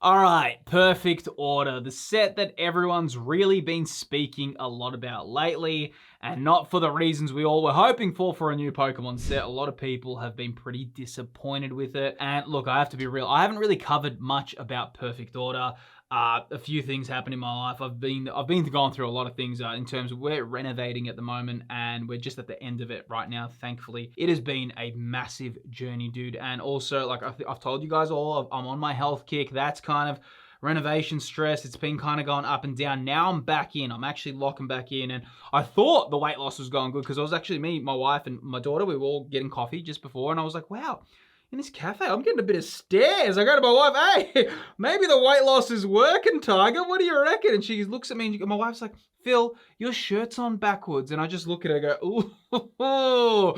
All right, perfect order. The set that everyone's really been speaking a lot about lately, and not for the reasons we all were hoping for a new Pokemon set. A lot of people have been pretty disappointed with it. And look, I have to be real. I haven't really covered much about Perfect Order. A few things happened in my life. I've been going through a lot of things in terms of we're renovating at the moment, and we're just at the end of it right now. Thankfully, it has been a massive journey, dude. And also, like I've told you guys all, I'm on my health kick. That's kind of renovation stress. It's been kind of going up and down. Now I'm back in. I'm actually locking back in, and I thought the weight loss was going good because I was actually me, my wife, and my daughter. We were all getting coffee just before, and I was like, wow. In this cafe, I'm getting a bit of stares. I go to my wife, hey, maybe the weight loss is working, Tiger. What do you reckon? And she looks at me and my wife's like, Phil, your shirt's on backwards. And I just look at her and go, ooh,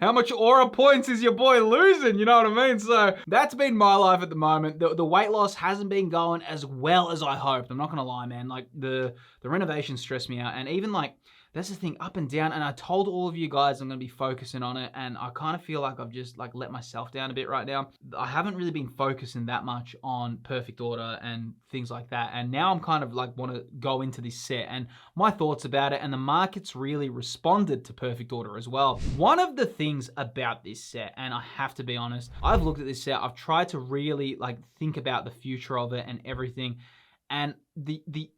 how much aura points is your boy losing? You know what I mean? So that's been my life at the moment. The weight loss hasn't been going as well as I hoped. I'm not going to lie, man. Like the renovation stressed me out. And even like, that's the thing, up and down. And I told all of you guys I'm going to be focusing on it. And I kind of feel like I've just like let myself down a bit right now. I haven't really been focusing that much on Perfect Order and things like that. And now I'm kind of like want to go into this set and my thoughts about it. And the market's really responded to Perfect Order as well. One of the things about this set, and I have to be honest, I've looked at this set. I've tried to really like think about the future of it and everything. And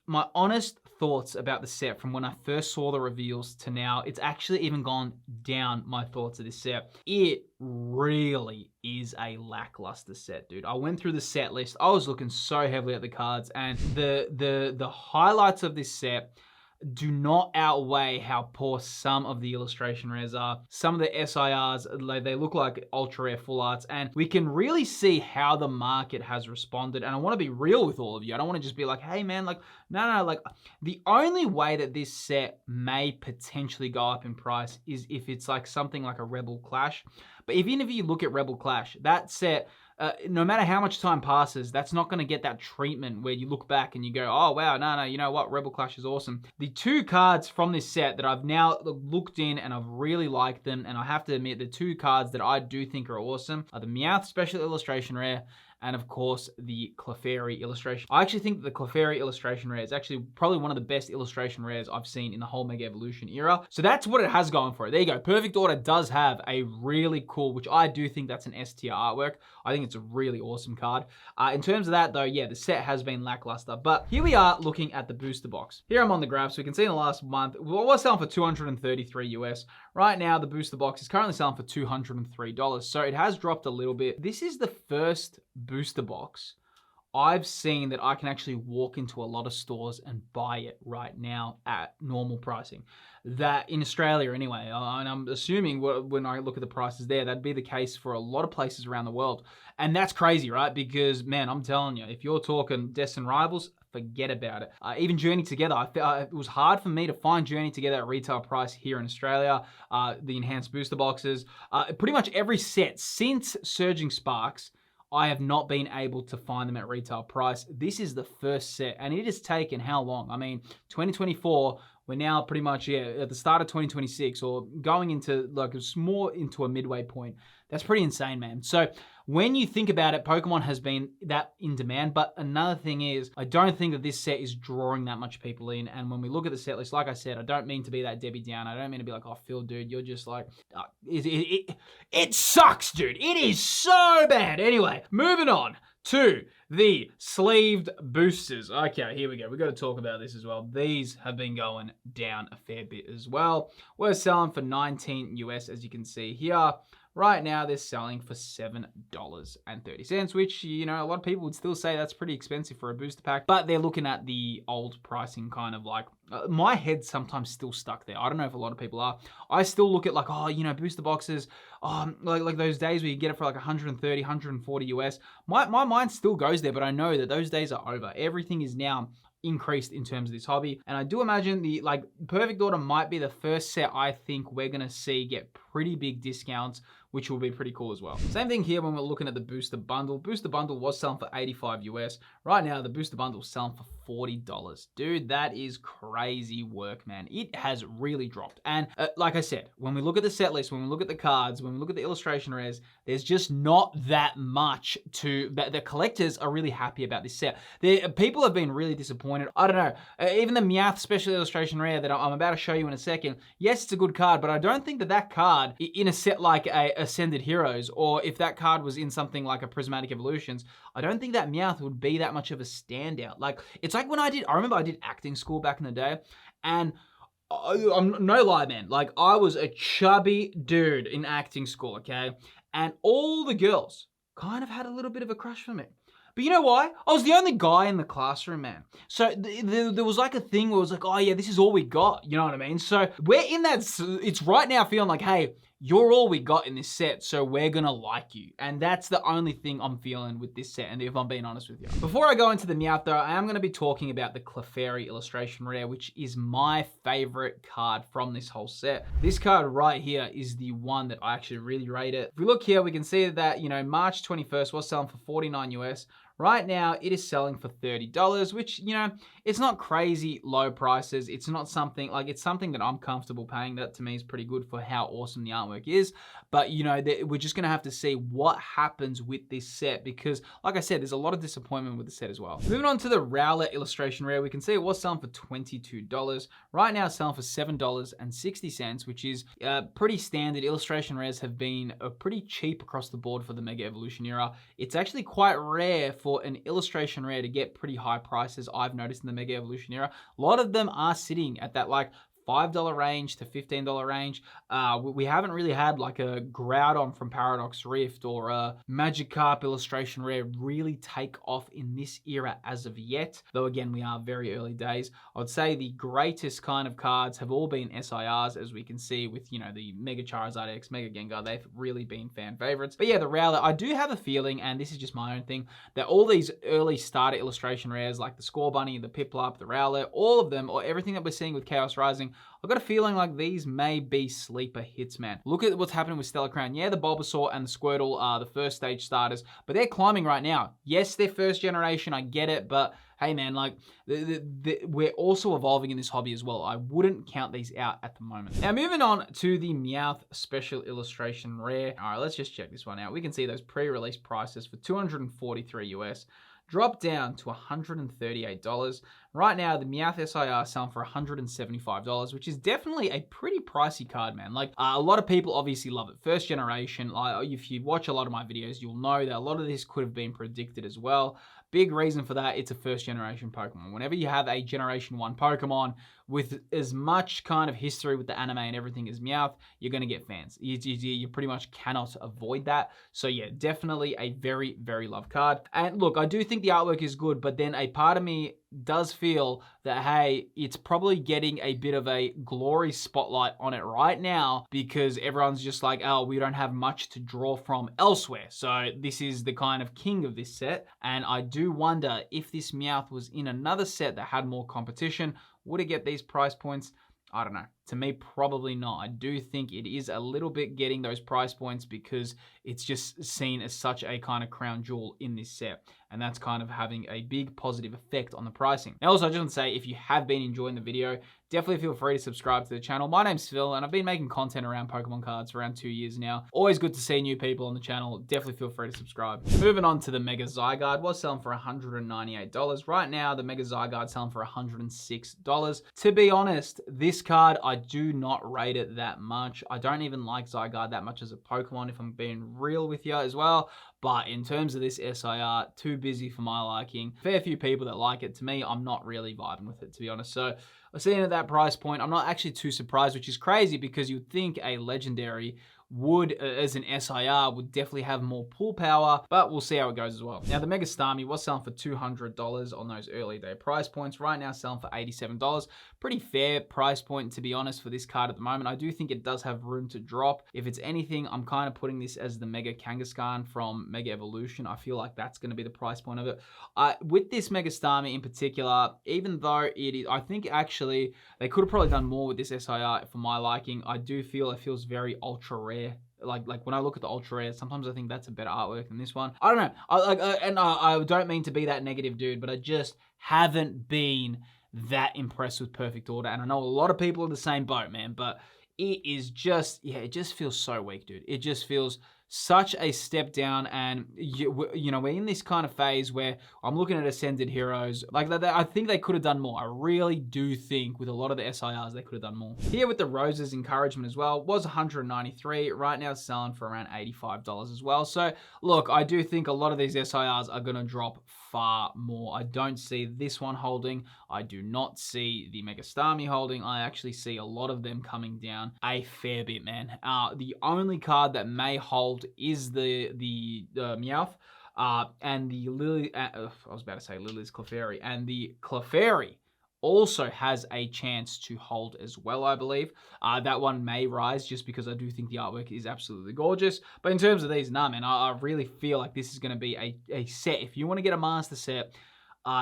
my honest thoughts about the set from when I first saw the reveals to now, it's actually even gone down my thoughts of this set. It really is a lackluster set, dude. I went through the set list. I was looking so heavily at the cards, and the highlights of this set do not outweigh how poor some of the illustration rares are. Some of the SIRs, they look like ultra rare full arts, and we can really see how the market has responded. And I want to be real with all of you. I don't want to just be like, hey man, like, no, like the only way that this set may potentially go up in price is if it's like something like a Rebel Clash. But even if you look at Rebel Clash, that set, no matter how much time passes, that's not going to get that treatment where you look back and you go, oh, wow, no, you know what? Rebel Clash is awesome. The two cards from this set that I've now looked in and I've really liked them, and I have to admit, the two cards that I do think are awesome are the Meowth Special Illustration Rare and of course the Clefairy illustration. I actually think that the Clefairy illustration rare is actually probably one of the best illustration rares I've seen in the whole Mega Evolution era. So that's what it has going for it. There you go. Perfect Order does have a really cool, which I do think that's an S tier artwork. I think it's a really awesome card. In terms of that though, yeah, the set has been lackluster, but here we are looking at the booster box. Here I'm on the graph, so we can see in the last month, we were selling for 233 US. Right now, the booster box is currently selling for $203. So it has dropped a little bit. This is the first booster box I've seen that I can actually walk into a lot of stores and buy it right now at normal pricing. That in Australia anyway, and I'm assuming when I look at the prices there, that'd be the case for a lot of places around the world. And that's crazy, right? Because man, I'm telling you, if you're talking Destined Rivals, forget about it. Even Journey Together, it was hard for me to find Journey Together at retail price here in Australia. The enhanced booster boxes, pretty much every set since Surging Sparks, I have not been able to find them at retail price. This is the first set, and it has taken how long? I mean, 2024, we're now pretty much, at the start of 2026, or going into, like, it's more into a midway point. That's pretty insane, man. So when you think about it, Pokemon has been that in demand, but another thing is, I don't think that this set is drawing that much people in, and when we look at the set list, like I said, I don't mean to be that Debbie Downer. I don't mean to be like, oh, Phil, dude, you're just like, it sucks, dude. It is so bad. Anyway, moving on to the sleeved boosters. Okay, here we go. We've got to talk about this as well. These have been going down a fair bit as well. We're selling for 19 US, as you can see here. Right now, they're selling for $7.30, which, you know, a lot of people would still say that's pretty expensive for a booster pack, but they're looking at the old pricing kind of like, my head's sometimes still stuck there. I don't know if a lot of people are. I still look at like, oh, you know, booster boxes, like those days where you get it for like 130, 140 US. My mind still goes there, but I know that those days are over. Everything is now increased in terms of this hobby, and I do imagine the Perfect Order might be the first set I think we're gonna see get pretty big discounts, which will be pretty cool as well. Same thing here when we're looking at the booster bundle. Booster bundle was selling for 85 US. Right now, the booster bundle is selling for $40. Dude, that is crazy work, man. It has really dropped. And like I said, when we look at the set list, when we look at the cards, when we look at the illustration rares, there's just not that much to that. The collectors are really happy about this set. People have been really disappointed. I don't know. Even the Meowth special illustration rare that I'm about to show you in a second, yes, it's a good card, but I don't think that card in a set like a Ascended Heroes, or if that card was in something like a Prismatic Evolutions, I don't think that Meowth would be that much of a standout. Like, it's like when I remember I did acting school back in the day, and I'm no lie, man. Like, I was a chubby dude in acting school, okay? And all the girls kind of had a little bit of a crush for me. But you know why? I was the only guy in the classroom, man. So there was like a thing where it was like, oh yeah, this is all we got. You know what I mean? So we're in that, it's right now feeling like, hey, you're all we got in this set, so we're gonna like you. And that's the only thing I'm feeling with this set, and if I'm being honest with you. Before I go into the Meowth though, I am gonna be talking about the Clefairy illustration rare, which is my favorite card from this whole set. This card right here is the one that I actually really rate it. If we look here, we can see that, you know, March 21st was selling for 49 US. Right now, it is selling for $30, which, you know, it's not crazy low prices. It's not something, like, it's something that I'm comfortable paying. That to me is pretty good for how awesome the artwork is. But, you know, we're just going to have to see what happens with this set because, like I said, there's a lot of disappointment with the set as well. Moving on to the Rowlett illustration rare, we can see it was selling for $22. Right now, it's selling for $7.60, which is pretty standard. Illustration rares have been pretty cheap across the board for the Mega Evolution era. It's actually quite rare for an illustration rare to get pretty high prices, I've noticed in the Mega Evolution era. A lot of them are sitting at that like $5 range to $15 range. We haven't really had like a Groudon from Paradox Rift or a Magikarp illustration rare really take off in this era as of yet. Though again, we are very early days. I would say the greatest kind of cards have all been SIRs, as we can see with, you know, the Mega Charizard X, Mega Gengar. They've really been fan favorites. But yeah, the Rowlett, I do have a feeling, and this is just my own thing, that all these early starter illustration rares like the Score Bunny, the Piplup, the Rowlett, all of them, or everything that we're seeing with Chaos Rising, I've got a feeling like these may be sleeper hits, man. Look at what's happening with Stellar Crown. Yeah, the Bulbasaur and the Squirtle are the first stage starters, but they're climbing right now. Yes, they're first generation, I get it, but hey, man, like, we're also evolving in this hobby as well. I wouldn't count these out at the moment. Now, moving on to the Meowth Special Illustration Rare. All right, let's just check this one out. We can see those pre-release prices for $243 US. Dropped down to $138. Right now, the Meowth SIR selling for $175, which is definitely a pretty pricey card, man. Like, a lot of people obviously love it. First generation, if you watch a lot of my videos, you'll know that a lot of this could have been predicted as well. Big reason for that, it's a first generation Pokemon. Whenever you have a generation 1 Pokemon with as much kind of history with the anime and everything as Meowth, you're going to get fans. You pretty much cannot avoid that. So yeah, definitely a very, very loved card. And look, I do think the artwork is good, but then a part of me does feel that, hey, it's probably getting a bit of a glory spotlight on it right now because everyone's just like, oh, we don't have much to draw from elsewhere. So this is the kind of king of this set. And I do wonder if this Meowth was in another set that had more competition, would it get these price points? I don't know. To me, probably not. I do think it is a little bit getting those price points because it's just seen as such a kind of crown jewel in this set. And that's kind of having a big positive effect on the pricing. Now, also, I just want to say, if you have been enjoying the video, definitely feel free to subscribe to the channel. My name's Phil, and I've been making content around Pokemon cards for around 2 years now. Always good to see new people on the channel. Definitely feel free to subscribe. Moving on to the Mega Zygarde, was selling for $198. Right now, the Mega Zygarde selling for $106. To be honest, this card, I do not rate it that much. I don't even like Zygarde that much as a Pokemon, if I'm being real with you as well. But in terms of this SIR, too busy for my liking. Fair few people that like it. To me, I'm not really vibing with it, to be honest. So seeing at that price point, I'm not actually too surprised, which is crazy because you'd think a legendary would, as an SIR, would definitely have more pull power, but we'll see how it goes as well. Now, the Mega Starmie was selling for $200 on those early day price points. Right now, selling for $87. Pretty fair price point, to be honest, for this card at the moment. I do think it does have room to drop. If it's anything, I'm kind of putting this as the Mega Kangaskhan from Mega Evolution. I feel like that's going to be the price point of it. With this Mega Starmie in particular, even though it is, I think actually they could have probably done more with this SIR for my liking. I do feel it feels very ultra rare Like when I look at the ultra rare, sometimes I think that's a better artwork than this one. I don't know. I don't mean to be that negative dude, but I just haven't been that impressed with Perfect Order. And I know a lot of people are the same boat, man, but it is just, yeah, it just feels so weak, dude. It just feels such a step down, and you know, we're in this kind of phase where I'm looking at Ascended Heroes. Like, I think they could have done more. I really do think with a lot of the SIRs, they could have done more. Here with the Rosas Encouragement as well, was 193. Right now it's selling for around $85 as well. So look, I do think a lot of these SIRs are gonna drop far more. I don't see this one holding. I do not see the Mega Starmie holding. I actually see a lot of them coming down a fair bit, man. The only card that may hold is the Meowth and the Lily. I was about to say Lily's Clefairy, and the Clefairy also has a chance to hold as well, I believe. That one may rise just because I do think the artwork is absolutely gorgeous. But in terms of these, nah, man, I really feel like this is going to be a set. If you want to get a master set,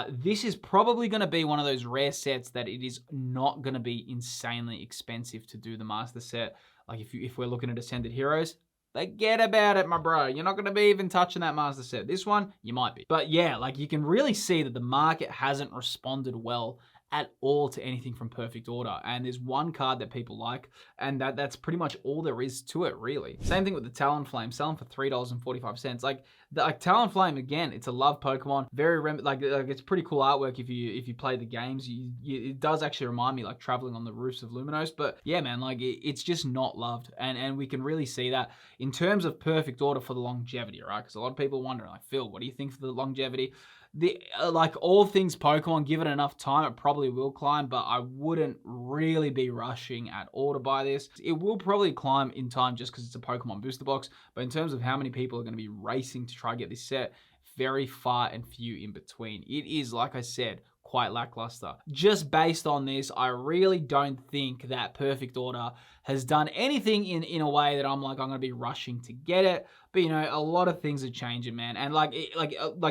this is probably going to be one of those rare sets that it is not going to be insanely expensive to do the master set. Like if we're looking at Ascended Heroes, forget about it, my bro. You're not going to be even touching that master set. This one, you might be. But yeah, like you can really see that the market hasn't responded well at all to anything from Perfect Order. And there's one card that people like, and that's pretty much all there is to it, really. Same thing with the Talonflame, selling for $3.45. Like Talonflame, again, it's a love Pokemon. Very like it's pretty cool artwork if you play the games. It does actually remind me like traveling on the roofs of Luminos. But yeah, man, like it's just not loved, and we can really see that in terms of Perfect Order for the longevity, right? Because a lot of people wonder, like, Phil, what do you think for the longevity? Like all things Pokemon, give it enough time, it probably will climb, but I wouldn't really be rushing at all to buy this. It will probably climb in time just because it's a Pokemon booster box, but in terms of how many people are going to be racing to try to get this set, very far and few in between. It is, like I said, quite lackluster. Just based on this, I really don't think that Perfect Order has done anything in a way that I'm going to be rushing to get it. But you know, a lot of things are changing, man. And like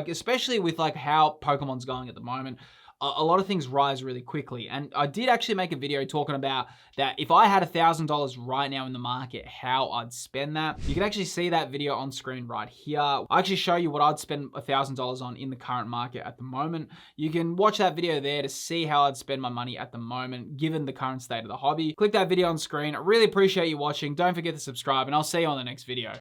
especially with like how Pokemon's going at the moment, a lot of things rise really quickly. And I did actually make a video talking about that if I had $1,000 right now in the market, how I'd spend that. You can actually see that video on screen right here. I actually show you what I'd spend $1,000 on in the current market at the moment. You can watch that video there to see how I'd spend my money at the moment, given the current state of the hobby. Click that video on screen. I really appreciate you watching. Don't forget to subscribe, and I'll see you on the next video.